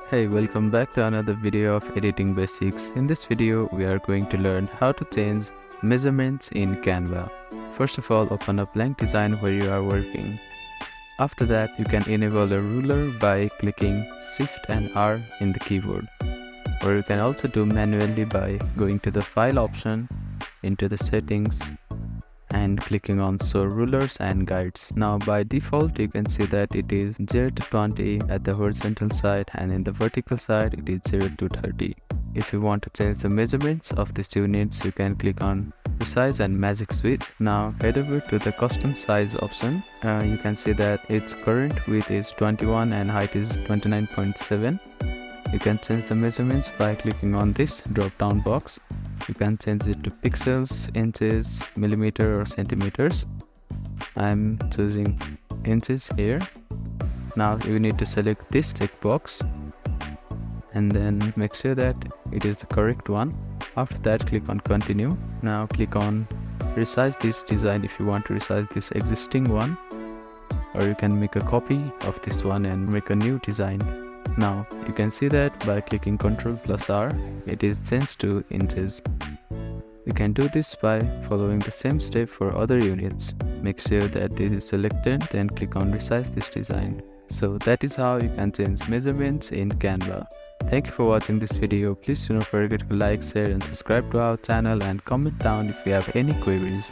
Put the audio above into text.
Hey, welcome back to another video of editing basics. In this video, we are going to learn how to change measurements in Canva. First of all, open a blank design where you are working. After that, you can enable a ruler by clicking Shift and R in the keyboard. Or you can also do manually by going to the File option, into the Settings, and clicking on Show Rulers and Guides. Now by default you can see that it is 0 to 20 at the horizontal side, and in the vertical side it is 0 to 30. If you want to change the measurements of these units, you can click on Resize and Magic Switch. Now head over to the Custom Size option. You can see that its current width is 21 and height is 29.7. You can change the measurements by clicking on this drop down box. You can change it to pixels, inches, millimeter or centimeters. I'm choosing inches here. Now you need to select this checkbox and then make sure that it is the correct one. After that, click on continue. Now click on resize this design if you want to resize this existing one, or you can make a copy of this one and make a new design. Now you can see that by clicking Ctrl+R, it is changed to inches. You can do this by following the same step for other units. Make sure that this is selected, then click on Resize this design. So that is how you can change measurements in Canva. Thank you for watching this video. Please do not forget to like, share and subscribe to our channel, and comment down if you have any queries.